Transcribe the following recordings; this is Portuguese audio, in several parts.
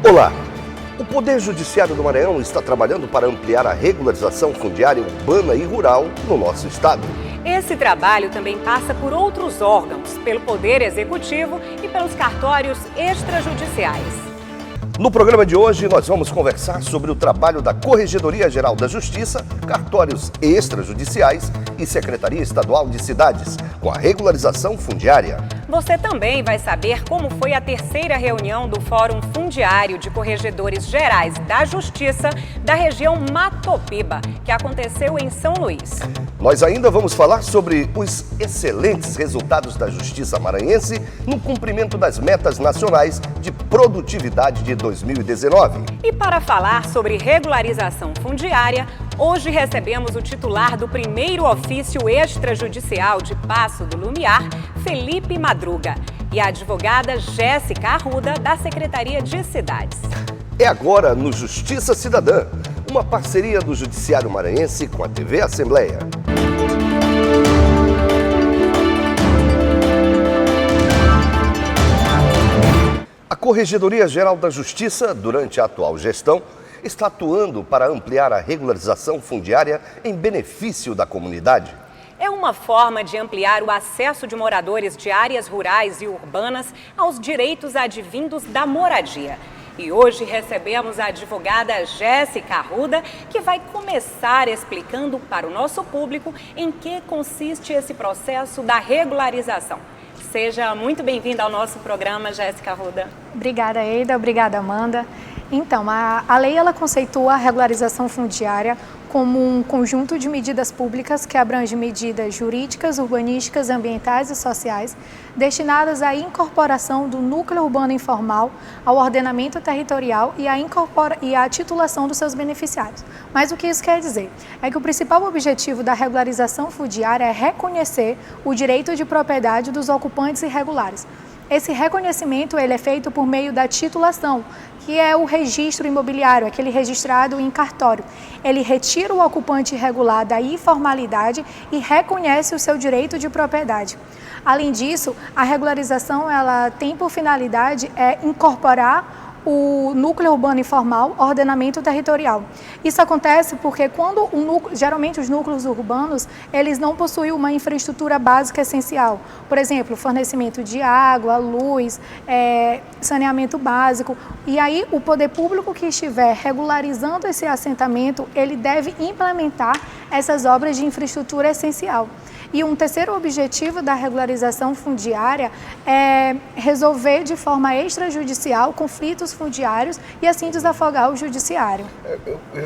Olá! O Poder Judiciário do Maranhão está trabalhando para ampliar a regularização fundiária urbana e rural no nosso estado. Esse trabalho também passa por outros órgãos, pelo Poder Executivo e pelos cartórios extrajudiciais. No programa de hoje, nós vamos conversar sobre o trabalho da Corregedoria Geral da Justiça, cartórios extrajudiciais e Secretaria Estadual de Cidades, com a regularização fundiária. Você também vai saber como foi a terceira reunião do Fórum Fundiário de Corregedores Gerais da Justiça da região Matopiba, que aconteceu em São Luís. Nós ainda vamos falar sobre os excelentes resultados da Justiça maranhense no cumprimento das metas nacionais de produtividade de 2019. E para falar sobre regularização fundiária, hoje recebemos o titular do primeiro ofício extrajudicial de Passo do Lumiar, Felipe Madruga, e a advogada Jéssica Arruda, da Secretaria de Cidades. É agora no Justiça Cidadã, uma parceria do Judiciário Maranhense com a TV Assembleia. A Corregedoria Geral da Justiça, durante a atual gestão, está atuando para ampliar a regularização fundiária em benefício da comunidade. É uma forma de ampliar o acesso de moradores de áreas rurais e urbanas aos direitos advindos da moradia. E hoje recebemos a advogada Jéssica Arruda, que vai começar explicando para o nosso público em que consiste esse processo da regularização. Seja muito bem-vinda ao nosso programa, Jéssica Arruda. Obrigada, Eida. Obrigada, Amanda. Então, a lei ela conceitua a regularização fundiária como um conjunto de medidas públicas que abrange medidas jurídicas, urbanísticas, ambientais e sociais destinadas à incorporação do núcleo urbano informal ao ordenamento territorial e à titulação dos seus beneficiários. Mas o que isso quer dizer? É que o principal objetivo da regularização fundiária é reconhecer o direito de propriedade dos ocupantes irregulares. Esse reconhecimento ele é feito por meio da titulação, que é o registro imobiliário, aquele registrado em cartório. Ele retira o ocupante irregular da informalidade e reconhece o seu direito de propriedade. Além disso, a regularização ela tem por finalidade incorporar o núcleo urbano informal ao ordenamento territorial. Isso acontece porque quando geralmente os núcleos urbanos, eles não possuem uma infraestrutura básica essencial. Por exemplo, fornecimento de água, luz, saneamento básico. E aí o poder público que estiver regularizando esse assentamento, ele deve implementar essas obras de infraestrutura essencial. E um terceiro objetivo da regularização fundiária é resolver de forma extrajudicial conflitos fundiários e assim desafogar o judiciário.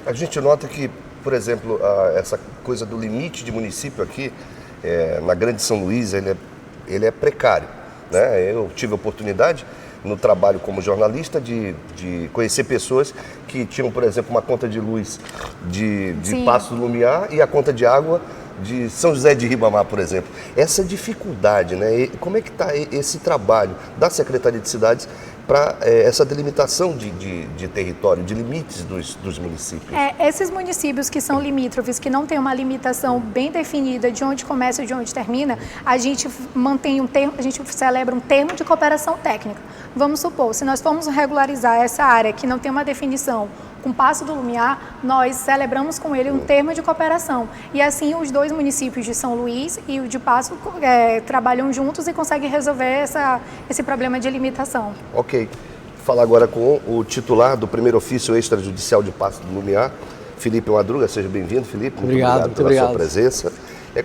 A gente nota que, por exemplo, essa coisa do limite de município aqui, na Grande São Luís, ele é precário, né? Eu tive a oportunidade, no trabalho como jornalista, de conhecer pessoas que tinham, por exemplo, uma conta de luz de Passo do Lumiar e a conta de água de São José de Ribamar, por exemplo. Essa dificuldade, né? E como é que está esse trabalho da Secretaria de Cidades para essa delimitação de território, de limites dos municípios? Esses municípios que são limítrofes, que não tem uma limitação bem definida de onde começa e de onde termina, a gente mantém a gente celebra um termo de cooperação técnica. Vamos supor, se nós formos regularizar essa área que não tem uma definição com Passo do Lumiar, nós celebramos com ele um termo de cooperação. E assim os dois municípios de São Luís e o de Passo trabalham juntos e conseguem resolver esse problema de limitação. Ok. Falar agora com o titular do primeiro ofício extrajudicial de Passo do Lumiar, Felipe Madruga. Seja bem-vindo, Felipe. Muito obrigado pela sua presença.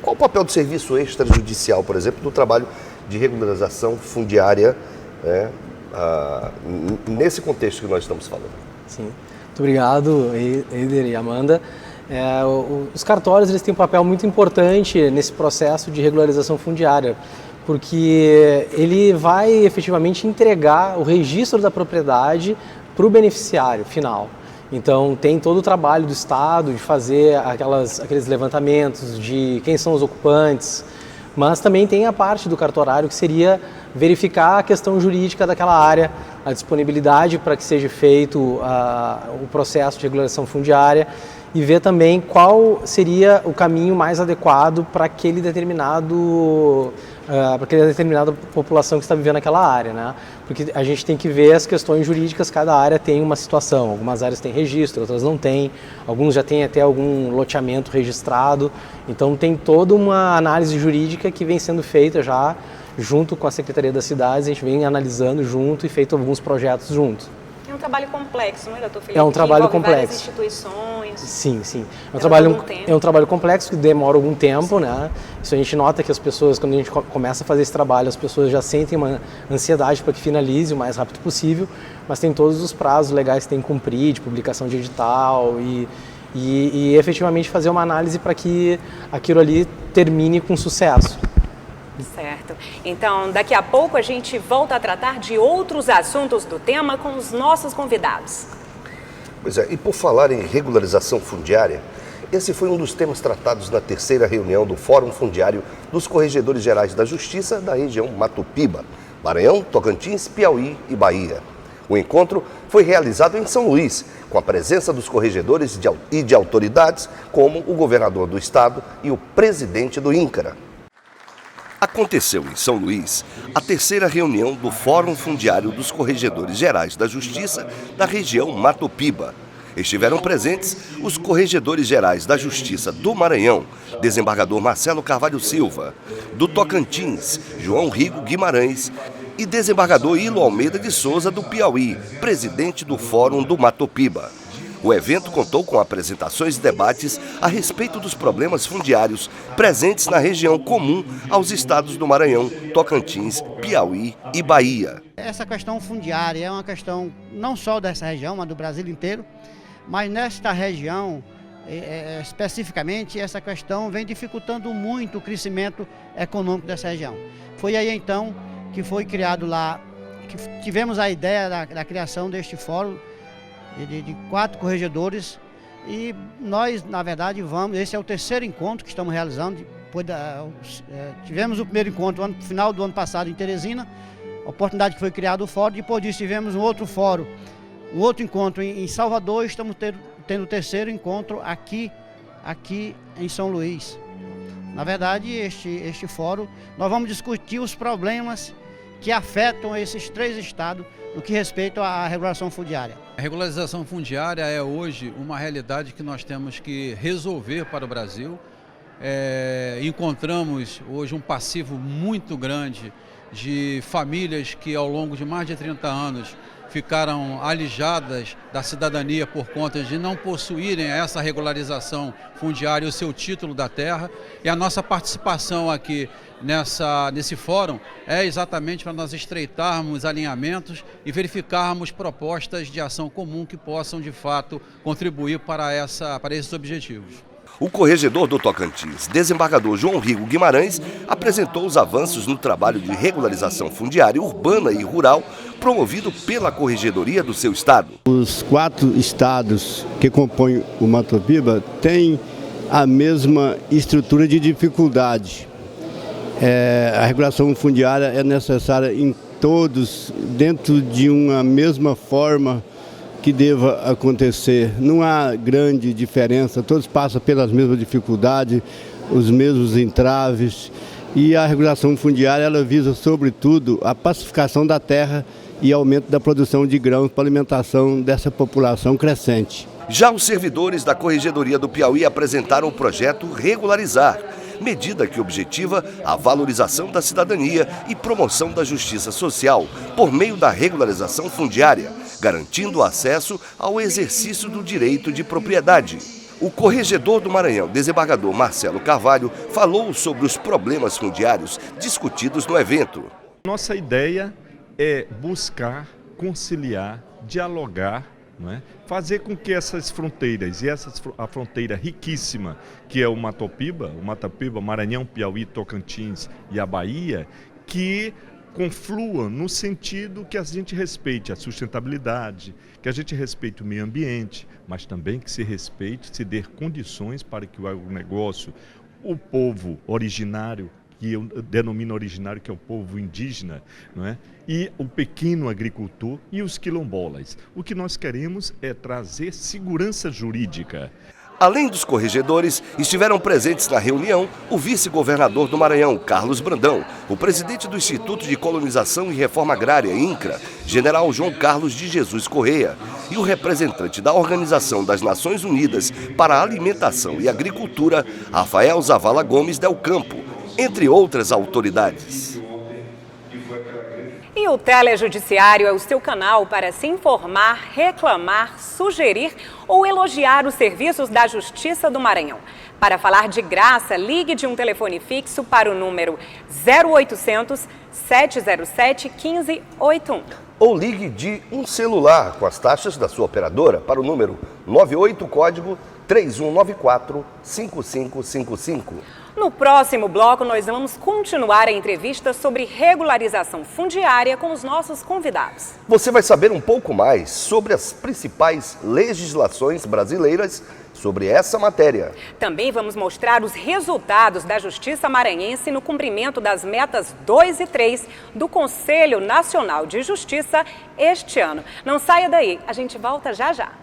Qual o papel do serviço extrajudicial, por exemplo, do trabalho de regularização fundiária, nesse contexto que nós estamos falando? Sim. Muito obrigado, Eider e Amanda. Os cartórios eles têm um papel muito importante nesse processo de regularização fundiária, porque ele vai efetivamente entregar o registro da propriedade para o beneficiário final. Então tem todo o trabalho do Estado de fazer aqueles levantamentos de quem são os ocupantes, mas também tem a parte do cartorário que seria verificar a questão jurídica daquela área, a disponibilidade para que seja feito o processo de regularização fundiária e ver também qual seria o caminho mais adequado para aquele determinado para aquela determinada população que está vivendo naquela área, né? Porque a gente tem que ver as questões jurídicas, cada área tem uma situação, algumas áreas têm registro, outras não têm, alguns já têm até algum loteamento registrado, então tem toda uma análise jurídica que vem sendo feita já junto com a Secretaria das Cidades, a gente vem analisando junto e feito alguns projetos juntos. É um trabalho complexo, não é, doutor Felipe? É um trabalho complexo. Várias instituições. Sim. É um trabalho complexo que demora algum tempo, né? Isso a gente nota que as pessoas, quando a gente começa a fazer esse trabalho, as pessoas já sentem uma ansiedade para que finalize o mais rápido possível, mas tem todos os prazos legais que tem que cumprir, de publicação de edital e efetivamente fazer uma análise para que aquilo ali termine com sucesso. Certo. Então, daqui a pouco a gente volta a tratar de outros assuntos do tema com os nossos convidados. Pois é, e por falar em regularização fundiária, esse foi um dos temas tratados na terceira reunião do Fórum Fundiário dos Corregedores Gerais da Justiça da região Mato Piba, Maranhão, Tocantins, Piauí e Bahia. O encontro foi realizado em São Luís, com a presença dos corregedores e de autoridades, como o governador do estado e o presidente do INCRA. Aconteceu em São Luís a terceira reunião do Fórum Fundiário dos Corregedores Gerais da Justiça da região Mato Piba. Estiveram presentes os Corregedores Gerais da Justiça do Maranhão, desembargador Marcelo Carvalho Silva, do Tocantins, João Rigo Guimarães, e desembargador Ilo Almeida de Souza, do Piauí, presidente do Fórum do Mato Piba. O evento contou com apresentações e debates a respeito dos problemas fundiários presentes na região comum aos estados do Maranhão, Tocantins, Piauí e Bahia. Essa questão fundiária é uma questão não só dessa região, mas do Brasil inteiro, mas nesta região, especificamente, essa questão vem dificultando muito o crescimento econômico dessa região. Foi aí então que foi criado lá, que tivemos a ideia da criação deste fórum, de 4 corregedores, e nós, na verdade, esse é o terceiro encontro que estamos realizando. Tivemos o primeiro encontro no final do ano passado em Teresina, a oportunidade que foi criado o fórum. Depois disso tivemos um outro fórum, um outro encontro em Salvador, e estamos tendo o terceiro encontro aqui em São Luís. Na verdade, este fórum, nós vamos discutir os problemas que afetam esses 3 estados no que respeita à regulação fundiária. A regularização fundiária é hoje uma realidade que nós temos que resolver para o Brasil. Encontramos hoje um passivo muito grande de famílias que ao longo de mais de 30 anos ficaram alijadas da cidadania por conta de não possuírem essa regularização fundiária, o seu título da terra. E a nossa participação aqui nesse fórum é exatamente para nós estreitarmos alinhamentos e verificarmos propostas de ação comum que possam, de fato, contribuir para esses objetivos. O corregedor do Tocantins, desembargador João Rigo Guimarães, apresentou os avanços no trabalho de regularização fundiária urbana e rural promovido pela corregedoria do seu estado. Os 4 estados que compõem o Mato Piba têm a mesma estrutura de dificuldade. A regulação fundiária é necessária em todos, dentro de uma mesma forma que deva acontecer. Não há grande diferença, todos passam pelas mesmas dificuldades, os mesmos entraves, e a regulação fundiária ela visa, sobretudo, a pacificação da terra e aumento da produção de grãos para alimentação dessa população crescente. Já os servidores da Corregedoria do Piauí apresentaram o projeto Regularizar, medida que objetiva a valorização da cidadania e promoção da justiça social por meio da regularização fundiária, garantindo o acesso ao exercício do direito de propriedade. O corregedor do Maranhão, desembargador Marcelo Carvalho, falou sobre os problemas fundiários discutidos no evento. Nossa ideia é buscar, conciliar, dialogar, não é? Fazer com que essas fronteiras, a fronteira riquíssima que é o Mato Piba, Maranhão, Piauí, Tocantins e a Bahia, que conflua no sentido que a gente respeite a sustentabilidade, que a gente respeite o meio ambiente, mas também que se respeite, se dê condições para que o agronegócio, o povo originário, que eu denomino originário, que é o povo indígena, não é? E o pequeno agricultor e os quilombolas. O que nós queremos é trazer segurança jurídica. Além dos corregedores, estiveram presentes na reunião o vice-governador do Maranhão, Carlos Brandão, o presidente do Instituto de Colonização e Reforma Agrária, INCRA, general João Carlos de Jesus Correia, e o representante da Organização das Nações Unidas para a Alimentação e Agricultura, Rafael Zavala Gomes del Campo, entre outras autoridades. E o Telejudiciário é o seu canal para se informar, reclamar, sugerir ou elogiar os serviços da Justiça do Maranhão. Para falar de graça, ligue de um telefone fixo para o número 0800 707 1581. Ou ligue de um celular com as taxas da sua operadora para o número 98 código 3194 5555. No próximo bloco, nós vamos continuar a entrevista sobre regularização fundiária com os nossos convidados. Você vai saber um pouco mais sobre as principais legislações brasileiras sobre essa matéria. Também vamos mostrar os resultados da Justiça Maranhense no cumprimento das metas 2 e 3 do Conselho Nacional de Justiça este ano. Não saia daí, a gente volta já já.